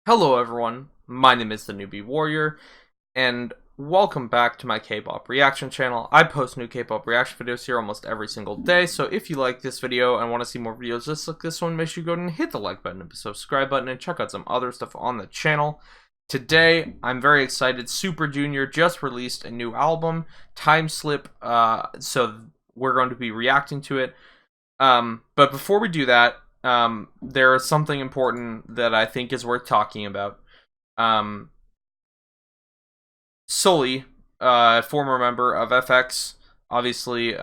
Hello everyone, my name is the Newbie Warrior, and welcome back to my K-pop reaction channel. I post new K-pop reaction videos here almost every single day, so if you like this video and want to see more videos just like this one, make sure you go and hit the like button and the subscribe button and check out some other stuff on the channel. Today, I'm very excited. Super Junior just released a new album, Time Slip, so we're going to be reacting to it. But before we do that, there is something important that I think is worth talking about. Sully, former member of FX, obviously,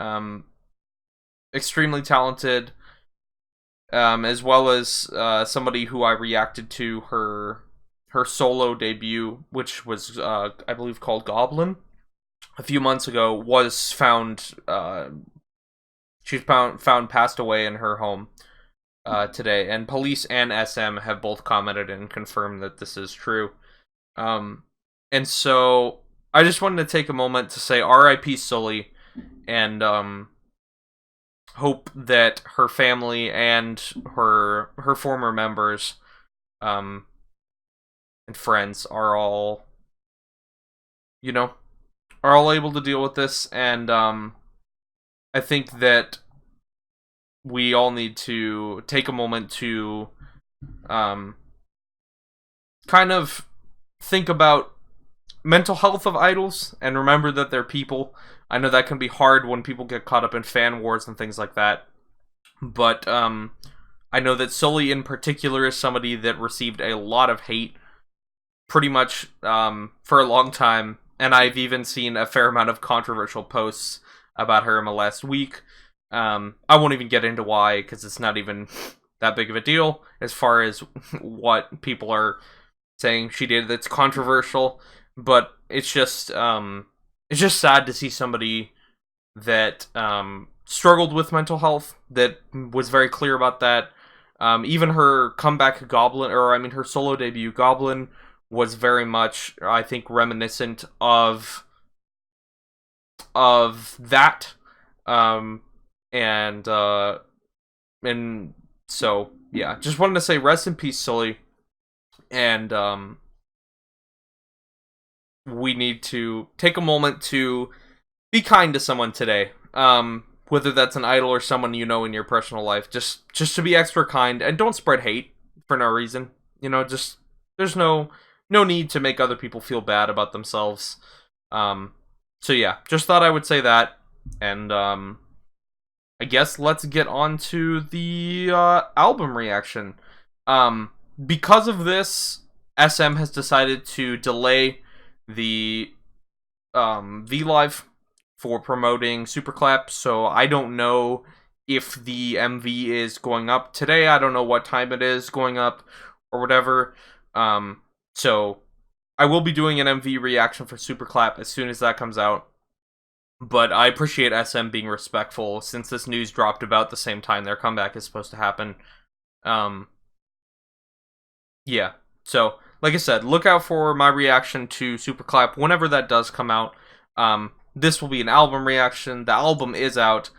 extremely talented, as well as somebody who I reacted to her solo debut, which was, I believe, called Goblin, a few months ago, was found, she's found passed away in her home. Today, and police and SM have both commented and confirmed that this is true. And so I just wanted to take a moment to say R.I.P. Sully, and hope that her family and her former members and friends are all, are all able to deal with this, and I think that we all need to take a moment to kind of think about mental health of idols and remember that they're people. I know that can be hard when people get caught up in fan wars and things like that, but I know that Sully in particular is somebody that received a lot of hate pretty much for a long time, and I've even seen a fair amount of controversial posts about her in the last week. I won't even get into why, because it's not even that big of a deal as far as what people are saying she did that's controversial, but it's just sad to see somebody that struggled with mental health, that was very clear about that. Even her comeback Goblin, her solo debut Goblin, was very much, I think, reminiscent of that. And so, yeah, just wanted to say rest in peace, Sully, and we need to take a moment to be kind to someone today, whether that's an idol or someone you know in your personal life, just to be extra kind, and don't spread hate for no reason, just, there's no need to make other people feel bad about themselves. So yeah, just thought I would say that, and I guess let's get on to the album reaction. Because of this, SM has decided to delay the V-Live for promoting Superclap, so I don't know if the MV is going up today. I don't know what time it is going up or whatever. So I will be doing an MV reaction for Superclap as soon as that comes out. But I appreciate SM being respectful, since this news dropped about the same time their comeback is supposed to happen. Yeah, so, like I said, look out for my reaction to Superclap whenever that does come out. This will be an album reaction. The album is out.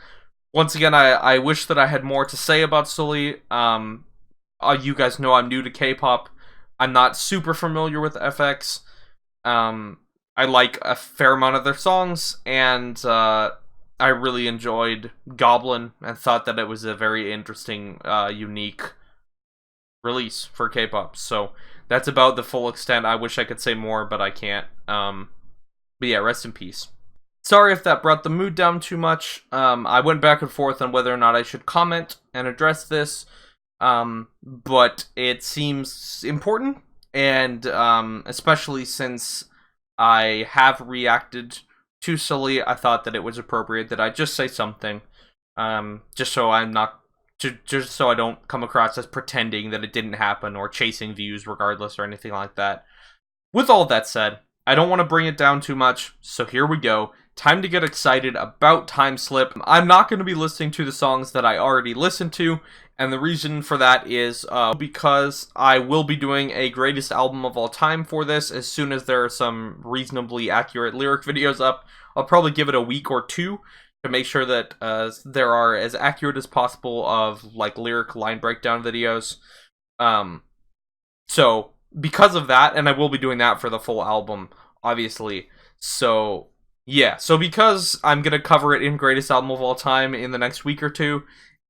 Once again, I wish that I had more to say about Sully. You guys know I'm new to K-pop. I'm not super familiar with FX. I like a fair amount of their songs, and I really enjoyed Goblin and thought that it was a very interesting, unique release for K-pop. So that's about the full extent. I wish I could say more, but I can't. But yeah, rest in peace. Sorry if that brought the mood down too much. I went back and forth on whether or not I should comment and address this, but it seems important, and especially since I have reacted to Sully, I thought that it was appropriate that I just say something, just so I'm not, just so I don't come across as pretending that it didn't happen or chasing views regardless or anything like that. With all that said, I don't want to bring it down too much, so here we go. Time to get excited about Time Slip. I'm not going to be listening to the songs that I already listened to, and the reason for that is because I will be doing a greatest album of all time for this as soon as there are some reasonably accurate lyric videos up. I'll probably give it a week or two to make sure that there are as accurate as possible of like lyric line breakdown videos. So because of that, and I will be doing that for the full album, obviously. So, yeah. So because I'm going to cover it in Greatest Album of All Time in the next week or two,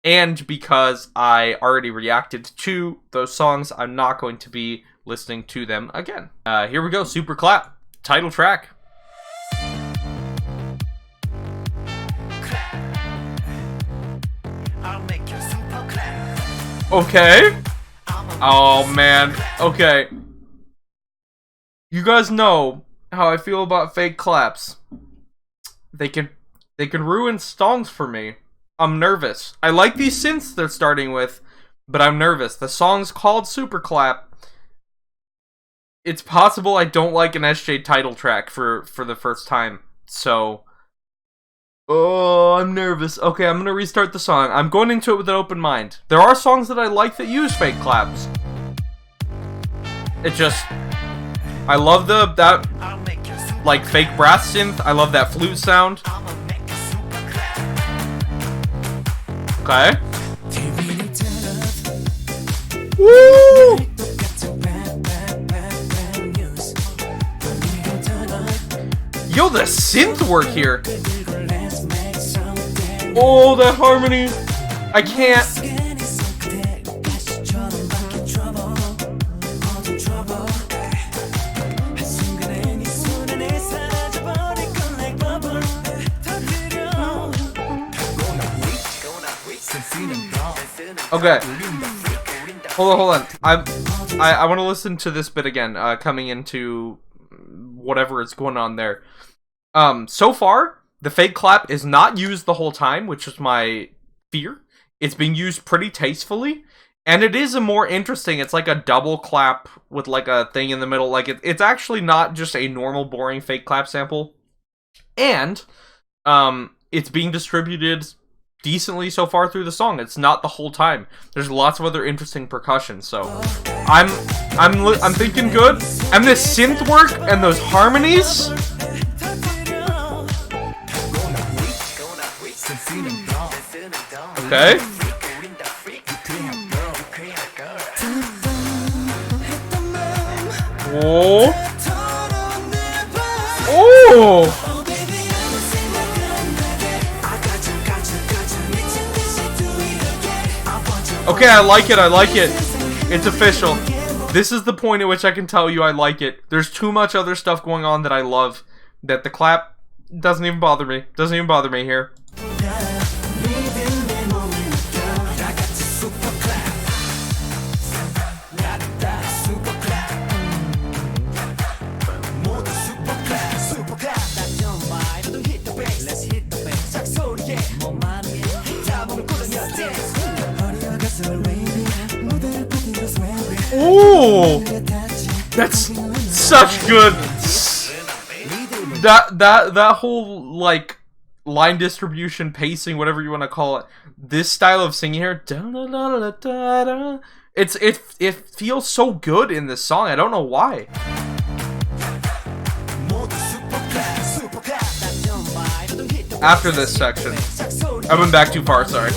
and because I already reacted to those songs, I'm not going to be listening to them again. Here we go, Super Clap, title track. Okay. Oh man. Okay. You guys know how I feel about fake claps. They can ruin songs for me. I'm nervous. I like these synths they're starting with, but I'm nervous. The song's called Super Clap. It's possible I don't like an SJ title track for the first time. So, oh, I'm nervous. Okay, I'm gonna restart the song. I'm going into it with an open mind. There are songs that I like that use fake claps. It just, I love that like fake brass synth. I love that flute sound. Okay. Woo! Yo, the synth work here. Oh, that harmony. I can't. Okay. Hold on. I want to listen to this bit again, coming into whatever is going on there. So far, the fake clap is not used the whole time, which is my fear. It's being used pretty tastefully, and it is a more interesting, it's like a double clap with like a thing in the middle. Like it's actually not just a normal boring fake clap sample. And it's being distributed decently so far through the song. It's not the whole time. There's lots of other interesting percussion, so I'm thinking good. And this synth work and those harmonies. Okay. Oh. Oh. Okay, I like it. It's official. This is the point at which I can tell you I like it. There's too much other stuff going on that I love, that the clap doesn't even bother me. Doesn't even bother me here. Ooh, that's such good. That whole like line distribution, pacing, whatever you want to call it. This style of singing here, it feels so good in this song. I don't know why. After this section, I went back too far. Sorry.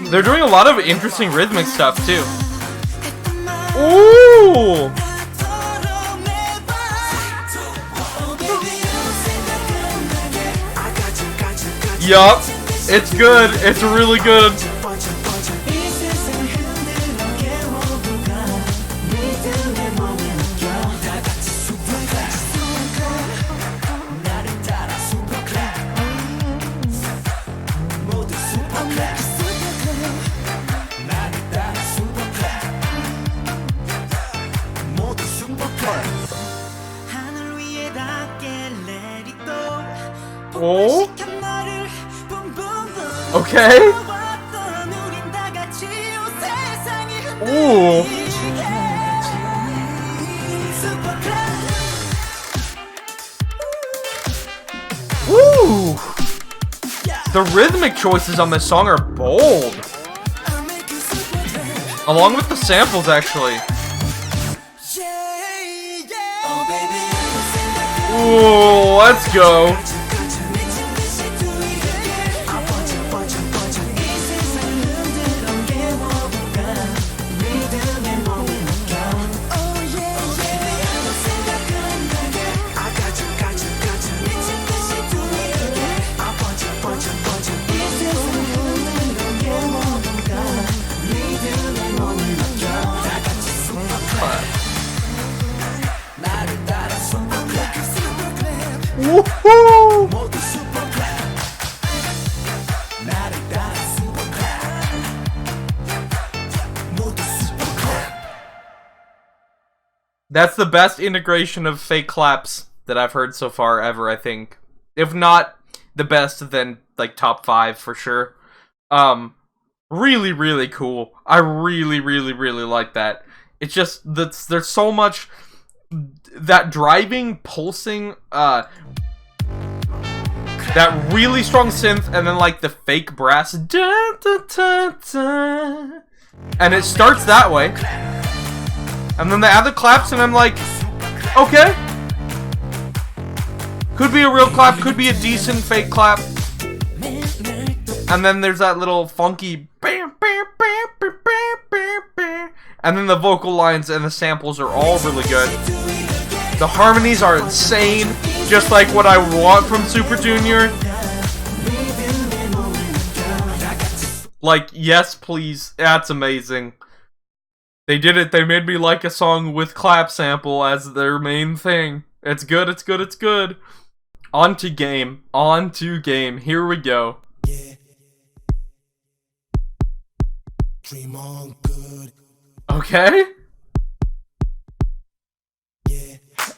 They're doing a lot of interesting rhythmic stuff too. Ooh! Yup, it's good. It's really good. Oh. Okay. Ooh. Ooh. The rhythmic choices on this song are bold. Along with the samples, actually. Oh, baby. Ooh, let's go. Woohoo! That's the best integration of fake claps that I've heard so far ever, I think. If not the best, then like top 5 for sure. Really, really cool. I really, really, really like that. It's just there's so much that driving, pulsing, that really strong synth, and then like the fake brass, da, da, da, da, and it starts that way, and then they add the claps, and I'm like, okay, could be a real clap, could be a decent fake clap, and then there's that little funky bam, bam, bam, bam, bam, bam, bam. And then the vocal lines and the samples are all really good. The harmonies are insane, just like what I want from Super Junior. Like, yes, please. That's amazing. They did it. They made me like a song with clap sample as their main thing. It's good, it's good, it's good. On to game. On to game. Here we go. Dream on good. Okay.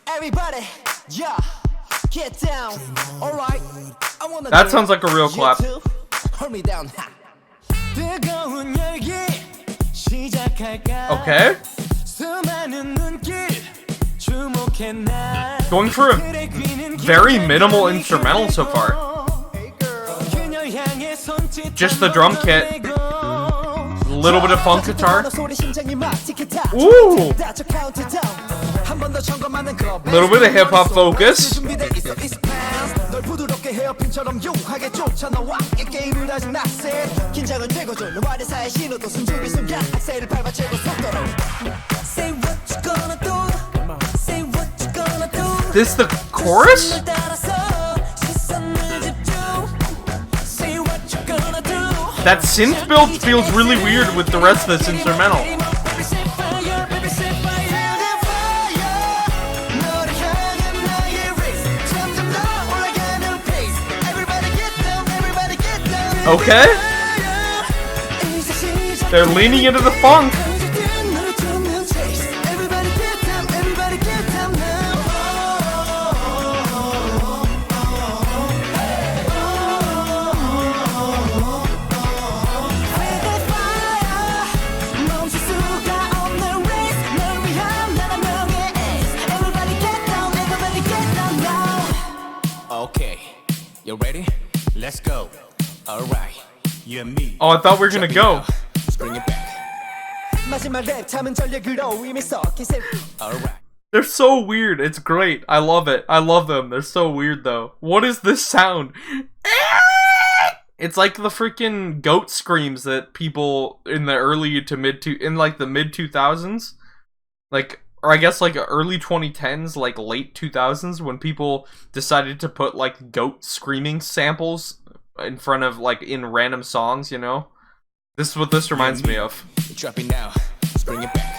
Everybody, yeah, get down. All right. That sounds like a real clap. Okay. Going for a very minimal instrumental so far. Just the drum kit. A little bit of funk guitar. Ooh! A little bit of hip hop focus. This the chorus? That synth build feels really weird with the rest of this instrumental. Okay. They're leaning into the funk. You ready? Let's go. All right. You and me. Oh, I thought we were gonna go. Bring it back. All right. They're so weird. It's great. I love it. I love them. They're so weird though. What is this sound? It's like the freaking goat screams that people in the early to mid the mid 2000s, like, or I guess like early 2010s, like late 2000s, when people decided to put like goat screaming samples in front of like in random songs, you know? This is what this reminds me of. Drop it now. Bring it back.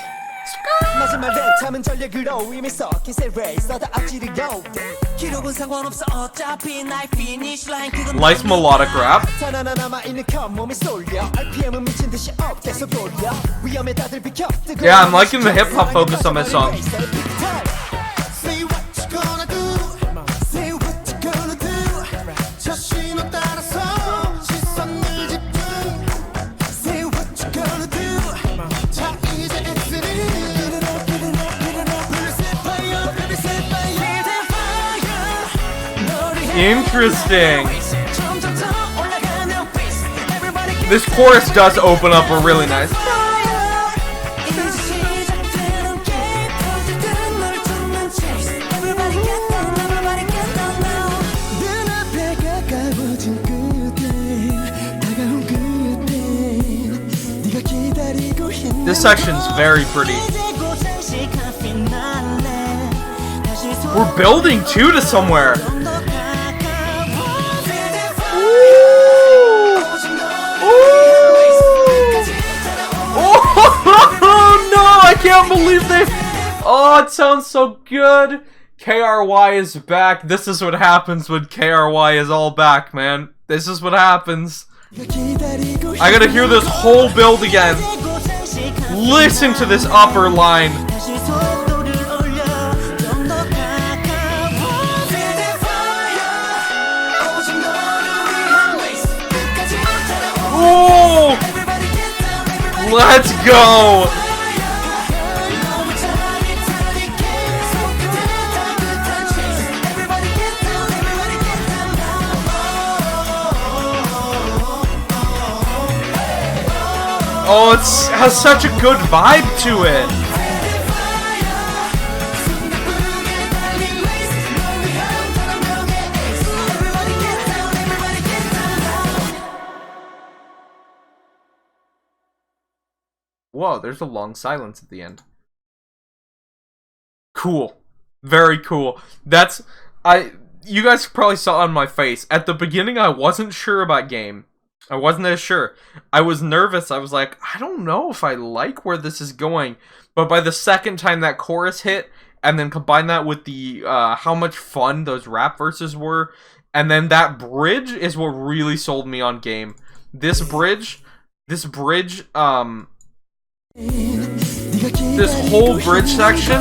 Nice melodic rap. Yeah, I'm liking the hip hop focus on this song. Interesting. This chorus does open up a really nice. This section's very pretty. We're building too to somewhere. Oh no, I can't believe they... Oh, it sounds so good. KRY is back. This is what happens when KRY is all back, man. This is what happens. I gotta hear this whole build again. Listen to this upper line. Oh! Let's go! Oh, it has such a good vibe to it. Whoa, there's a long silence at the end. Cool. Very cool. You guys probably saw on my face. At the beginning, I wasn't sure about game. I wasn't as sure. I was nervous. I was like, I don't know if I like where this is going. But by the second time that chorus hit, and then combine that with the how much fun those rap verses were, and then that bridge is what really sold me on game. This bridge, this whole bridge section,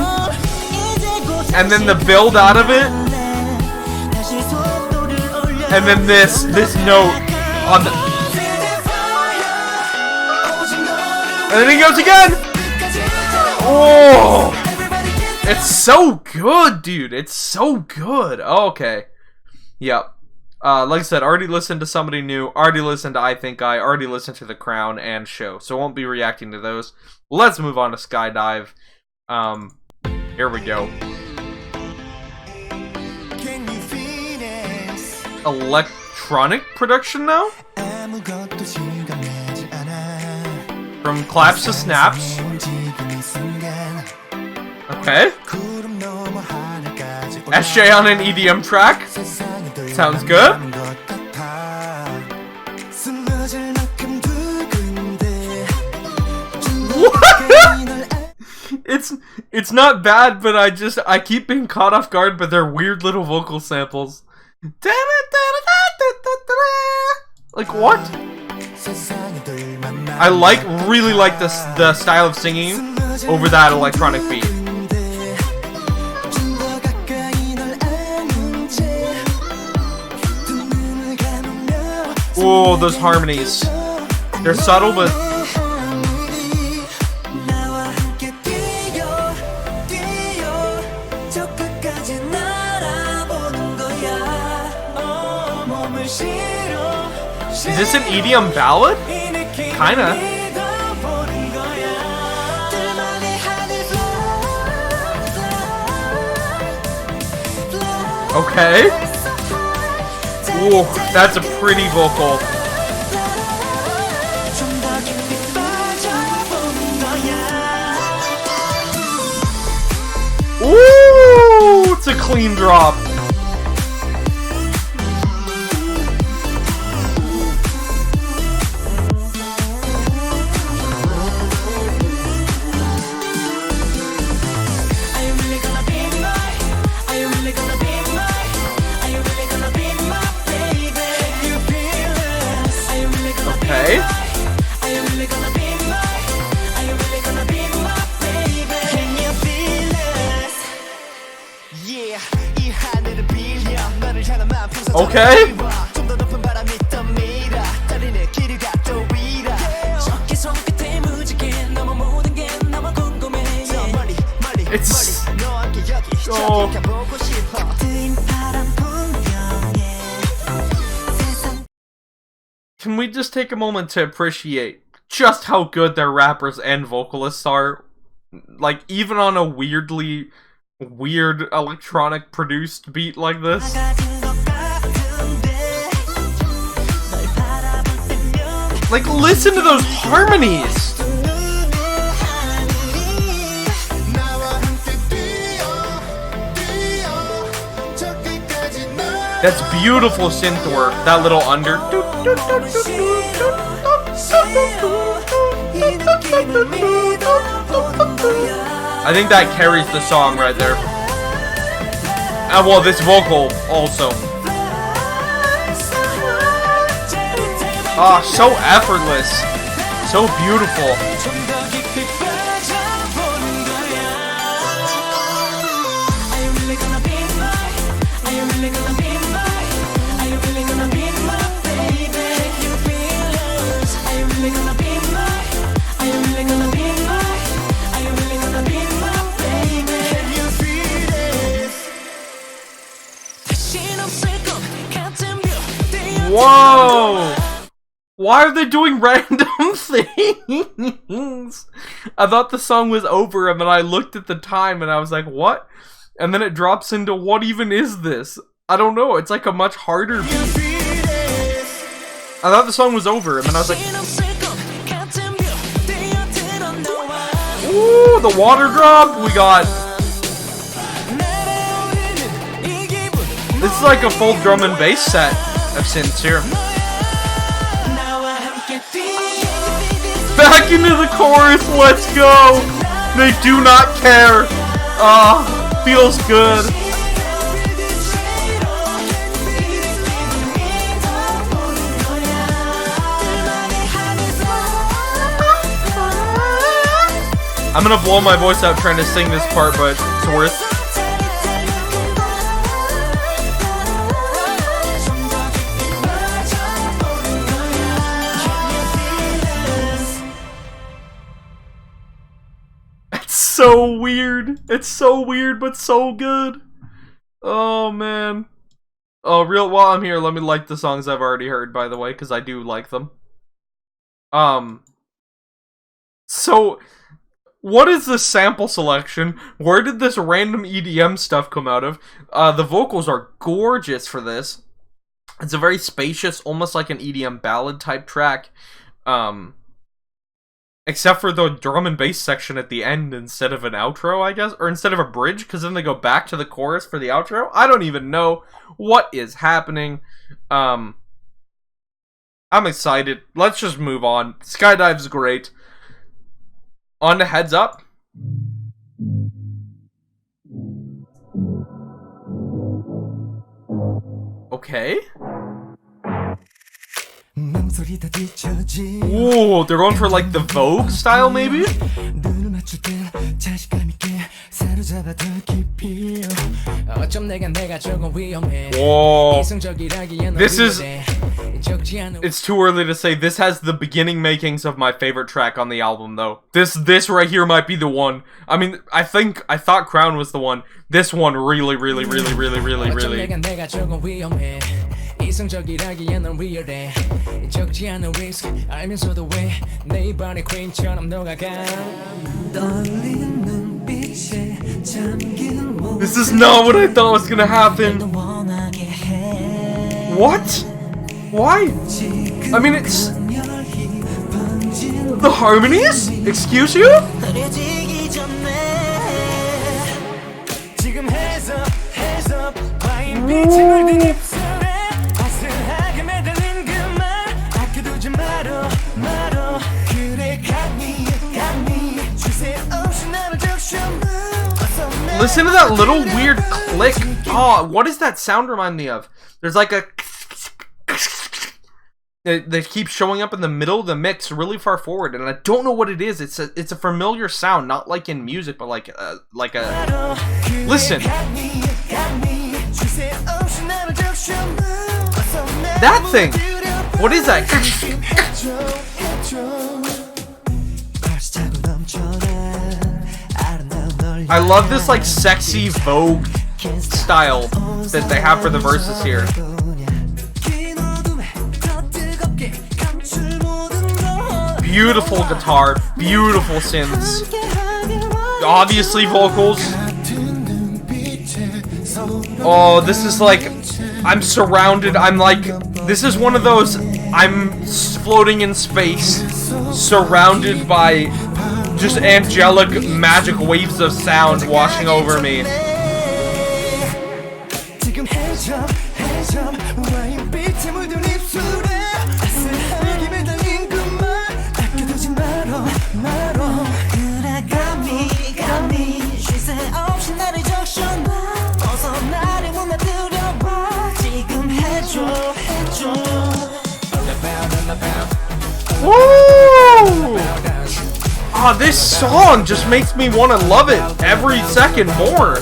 and then the build out of it, and then this note on the... And then he goes again! Oh! It's so good, dude. It's so good. Oh, okay. Yep. Like I said, already listened to somebody new. Already listened to I Think I. Already listened to The Crown and Show. So won't be reacting to those. Let's move on to Skydive. Here we go. Electronic production now? From claps to snaps. Okay. SJ on an EDM track. Sounds good. What? It's not bad, but I keep being caught off guard by their weird little vocal samples. Like what? I really like the style of singing over that electronic beat. Whoa, those harmonies. They're subtle, but... Is this an EDM ballad? Kinda. Okay. Ooh, that's a pretty vocal. Ooh, it's a clean drop. Okay. Okay. It's... Oh. Can we just take a moment to appreciate just how good their rappers and vocalists are? Like, even on a weird electronic produced beat like this. Like, listen to those harmonies! That's beautiful synth work. That little under. I think that carries the song right there. And well, this vocal also. Ah, so effortless. So beautiful. Whoa! Why are they doing random things? I thought the song was over, and then I looked at the time, and I was like, what? And then it drops into, what even is this? I don't know, it's like a much harder beat. I thought the song was over, and then I was like, ooh, the water drop! We got... This is like a full drum and bass set of synths here. Back into the chorus, let's go! They do not care. Feels good. I'm gonna blow my voice out trying to sing this part, but it's worth. So weird. It's so weird, but so good. Oh, man. Oh, while I'm here, let me like the songs I've already heard, by the way, because I do like them. So, what is this sample selection? Where did this random EDM stuff come out of? The vocals are gorgeous for this. It's a very spacious, almost like an EDM ballad type track. Except for the drum and bass section at the end instead of an outro, I guess? Or instead of a bridge, because then they go back to the chorus for the outro? I don't even know what is happening. I'm excited. Let's just move on. Skydive's great. On to Heads Up. Okay. Ooh, they're going for like the Vogue style, maybe? Whoa. This is... It's too early to say. This has the beginning makings of my favorite track on the album, though. This right here might be the one. I mean, I thought Crown was the one. This one really. 이성적이라기엔 넌 real 적지 않은 risk 알면서도 왜 내 입안에 퀸처럼 녹아가 떨리는 눈빛에 잠긴 몸 This is not what I thought was gonna happen. What? Why? I mean, it's... The harmonies? Excuse you? Listen to that little weird click. Oh, what does that sound remind me of? There's like a... They keep showing up in the middle of the mix really far forward, and I don't know what it is. It's a familiar sound, not like in music, but like a... Listen. That thing! What is that? I love this like sexy Vogue style that they have for the verses here. Beautiful guitar, beautiful synths. Obviously vocals. Oh, this is like, I'm surrounded, I'm like, this is one of those, I'm floating in space, surrounded by just angelic magic waves of sound washing over me. Oh, this song just makes me want to love it every second more.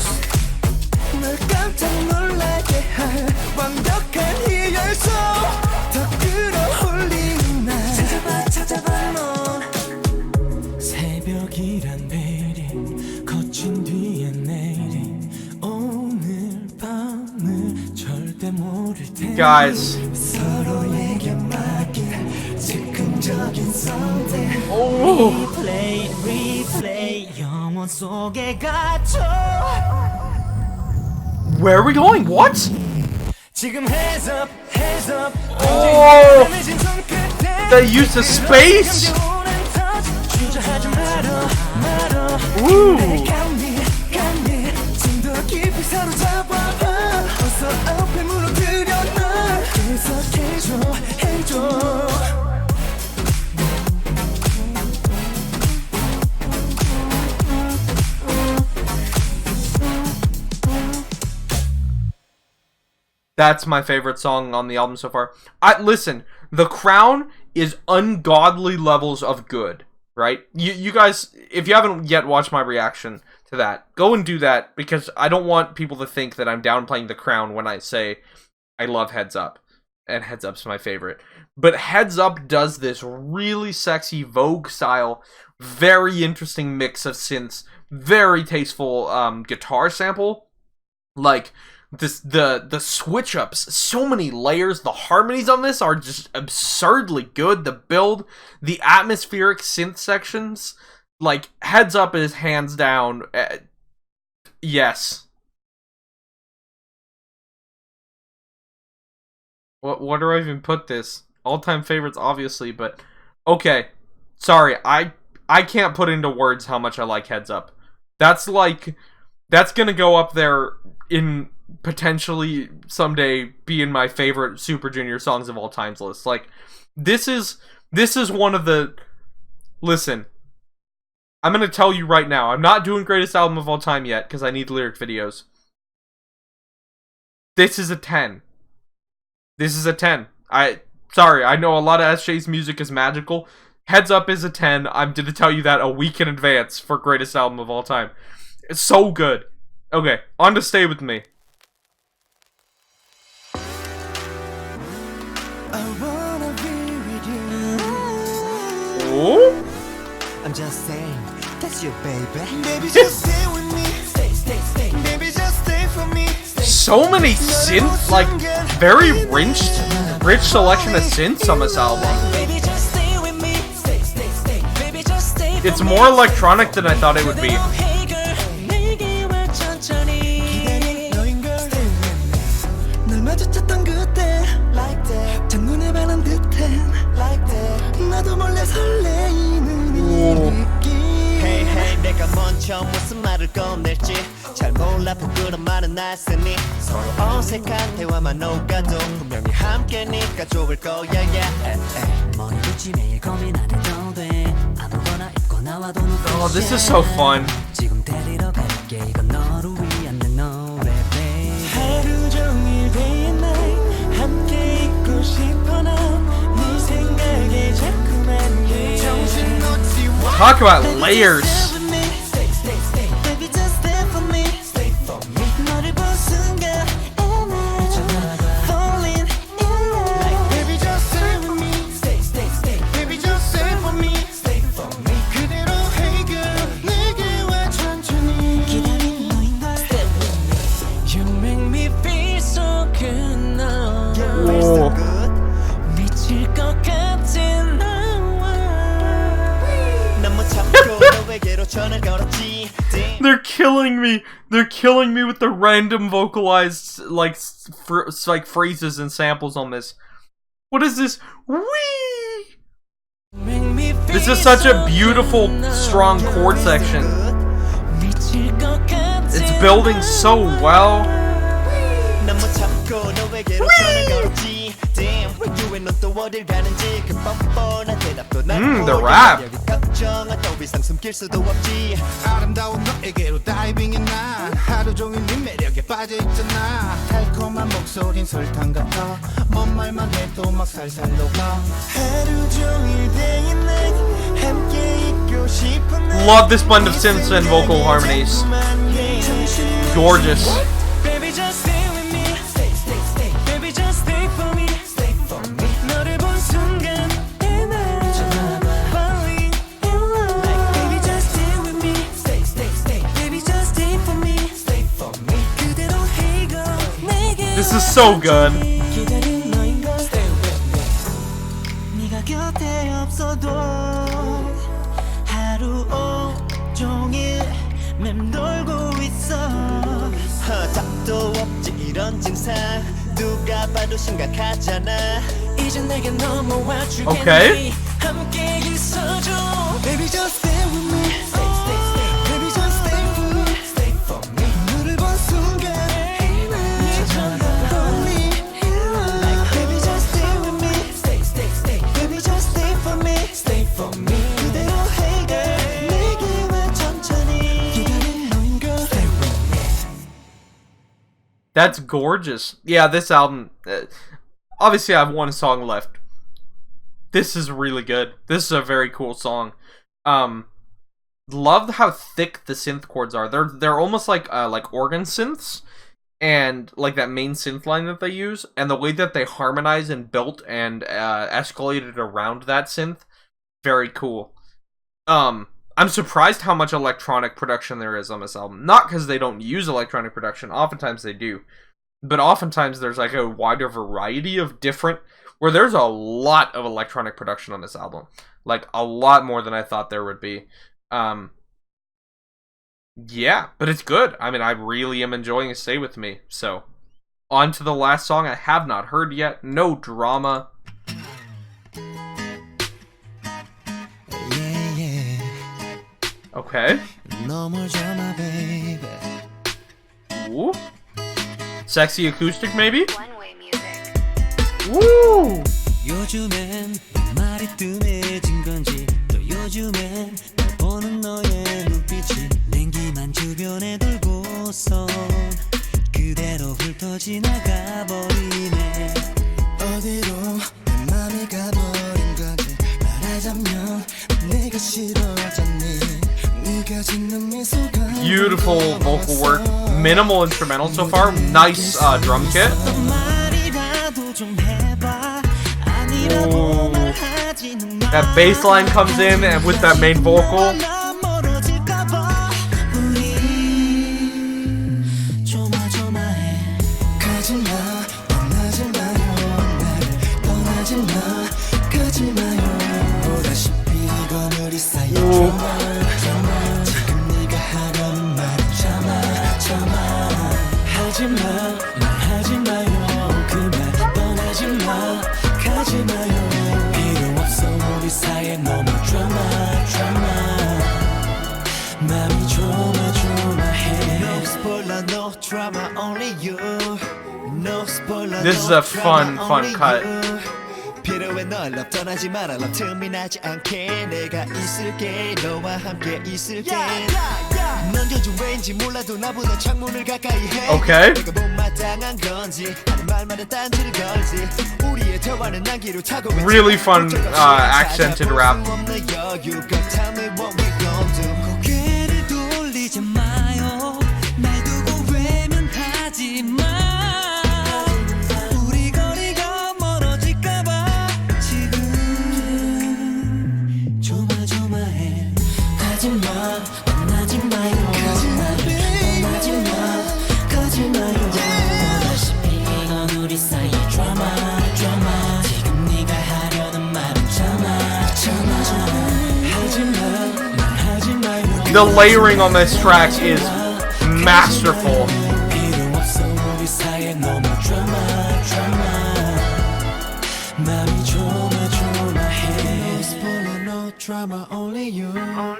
Guys. Oh. Where are we going? What? Oh. They used the space? Ooh. That's my favorite song on the album so far. Listen, The Crown is ungodly levels of good, right? You guys, if you haven't yet watched my reaction to that, go and do that, because I don't want people to think that I'm downplaying The Crown when I say I love Heads Up, and Heads Up's my favorite. But Heads Up does this really sexy Vogue style, very interesting mix of synths, very tasteful guitar sample, like the switch ups, so many layers. The harmonies on this are just absurdly good. The build, the atmospheric synth sections, like Heads Up is hands down. Yes. What do I even put this? All-time favorites, obviously, but okay. Sorry, I can't put into words how much I like Heads Up. That's gonna go up there in potentially someday being my favorite Super Junior songs of all times list. Like, this is one of the... Listen, I'm gonna tell you right now, I'm not doing greatest album of all time yet, because I need lyric videos. This is a 10. This is a 10. Sorry, I know a lot of SJ's music is magical. Heads Up is a 10. I'm gonna tell you that a week in advance for greatest album of all time. It's so good. Okay, on to Stay With Me. Oh? I'm just saying, that's your baby. Baby, just stay with me. Stay. Baby, just stay for me. So many synth, like, very rich selection of synths on this album. It's more electronic than I thought it would be. Hey, 내가 먼저 무슨 말을 꺼낼지 잘 몰라 부끄러운 말은 낯서니 서로 어색한 대화만 오가도 분명히 함께니까 좋을 거야 머리 굳이 매일 고민 안 해도 돼 아무거나 입고 나와도 Oh, this is so fun. 지금 데리러 갈게 이건 너를 위한 내 노래 babe 하루 종일 day and night 함께 있고 싶어 네 생각에 자꾸만 정신 놓지 Talk about layers. They're killing me. They're killing me with the random vocalized like phrases and samples on this. What is this? Wee! This is such a beautiful, strong chord section. It's building so well. The rap. 아름다운 너에게로 다이빙인 난 하루 종일 네 매력에 빠져있잖아 달콤한 목소린 설탕 같아 뭔 말만 해도 막 살살 녹아 하루 종일 day and night 함께 있고 싶은 love this blend of synths and vocal harmonies. Gorgeous. Baby just stay with me. Stay, stay, stay. Baby just stay for me. Stay for me. 너를 본 순간 falling in love. Like baby just stay with me. Stay, stay, stay. Baby just stay for me. Stay for me. 그대로 해고 내게. This is so good. 기다린 너인 걸. Stay with me. 네가 곁에 없어도 하루 온종일 맴돌고 있어. 답도 없지 이런 증상 누가 봐도 심각하잖아. 이제 내게 넘어와 주겠니. Okay. 함께 있어줘. Baby just stay with me. Stay, stay, stay. Baby just stay for me. Stay for me. 너를 본 순간 falling in love. Like baby just stay with me. Stay, stay, stay. Baby just stay for me. Stay for me. 그대로 해 girl. 내게 와 천천히. 기다린 너인 걸. Stay with me. That's gorgeous. Yeah, this album. Obviously, I have one song left. This is really good. This is a very cool song. Love how thick the synth chords are. They're almost like organ synths, and like that main synth line that they use, and the way that they harmonize and built and escalated around that synth, very cool. I'm surprised how much electronic production there is on this album. Not because they don't use electronic production, oftentimes they do. But oftentimes there's like a wider variety of different, where there's a lot of electronic production on this album. Like, a lot more than I thought there would be. Yeah, but it's good. I mean, I really am enjoying Stay With Me. So, on to the last song I have not heard yet. No drama. Okay. Ooh. Sexy acoustic, maybe? One-way music. Woo! 요즘엔 말이 뜸해진 건지 또 요즘엔 날 보는 너의 눈빛이 냉기만 주변에 돌고서 그대로 훑어 지나가 버리네. 어디로 내 맘이 가버린 건지 말하자면 내가 싫어졌니. Beautiful vocal work. Minimal instrumental so far. Nice drum kit. Ooh. That bass line comes in and with that main vocal. Ooh. This is a fun cut. 필요해 널 떠나지 마라 love 틈이 나지 않게 내가 있을게 너와 함께 있을게 넘겨준 왠지 몰라도 나보다 창문을 가까이 해 Okay. 내가 못마땅한 건지 하는 말마다 딴지를 걸지 우리의 대화는 난기로 타고 Really fun accented rap. 고개를 돌리지 마요 날 두고 외면하지 마 The layering on this track is masterful.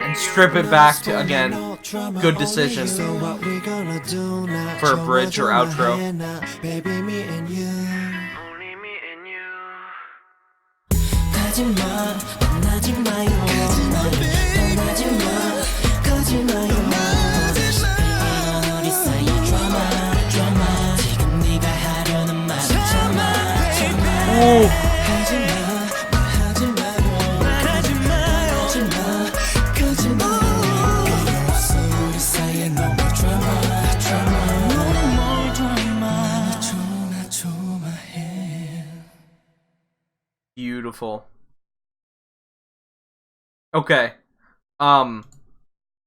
And strip it back to, again, good decision for a bridge or outro. Ooh. beautiful. Okay.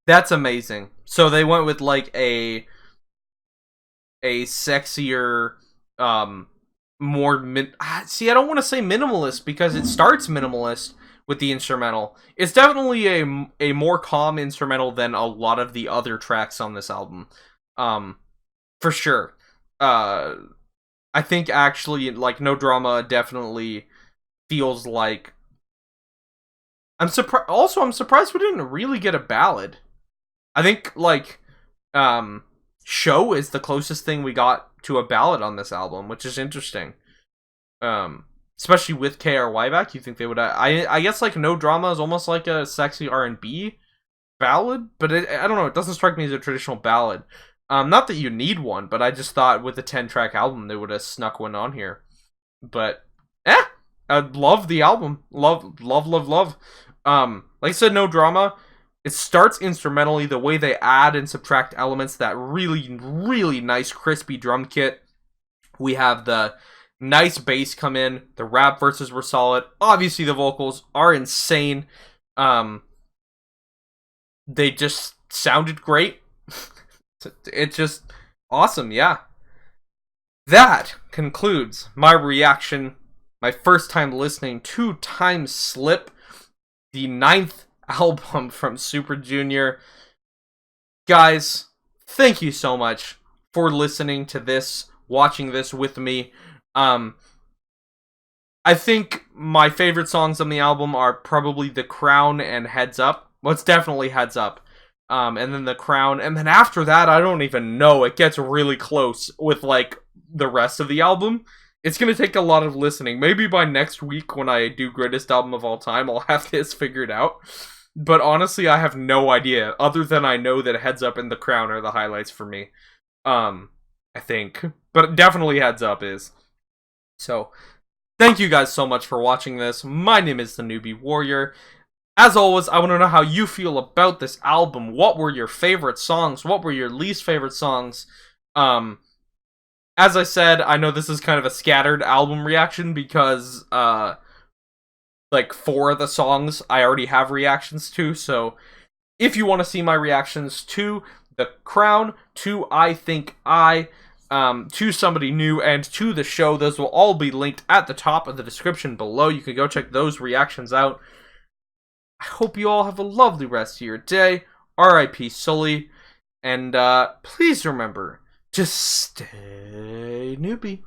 That's amazing. So they went with like a sexier, more see, I don't want to say minimalist because it starts minimalist with the instrumental. It's definitely a more calm instrumental than a lot of the other tracks on this album. For sure. I think actually, like, No Drama definitely feels like. I'm surprised. Also, I'm surprised we didn't really get a ballad. I think like, Show is the closest thing we got to a ballad on this album, which is interesting. Especially with KRY back, you think they would? I guess like No Drama is almost like a sexy R&B ballad, but I don't know. It doesn't strike me as a traditional ballad. Not that you need one, but I just thought with a 10-track album they would have snuck one on here. But I love the album. Love. Like I said, No Drama. It starts instrumentally, the way they add and subtract elements, that really, really nice crispy drum kit. We have the nice bass come in. The rap verses were solid. Obviously, the vocals are insane. They just sounded great. It's just awesome, yeah. That concludes my reaction, my first time listening to Time Slip, the 9th album from Super Junior. Guys, thank you so much for listening to this, watching this with me. I think my favorite songs on the album are probably The Crown and Heads Up. Well, it's definitely Heads Up. And then The Crown. And then after that, I don't even know. It gets really close with, like, the rest of the album. It's going to take a lot of listening. Maybe by next week when I do Greatest Album of All Time, I'll have this figured out. But honestly, I have no idea. Other than I know that Heads Up and The Crown are the highlights for me. I think. But definitely Heads Up is. So, thank you guys so much for watching this. My name is the Newbie Warrior. As always, I want to know how you feel about this album. What were your favorite songs? What were your least favorite songs? As I said, I know this is kind of a scattered album reaction because, like, 4 of the songs I already have reactions to, so if you want to see my reactions to The Crown, to I Think to Somebody New, and to the show, those will all be linked at the top of the description below. You can go check those reactions out. I hope you all have a lovely rest of your day. R.I.P. Sully. And please remember to stay newbie.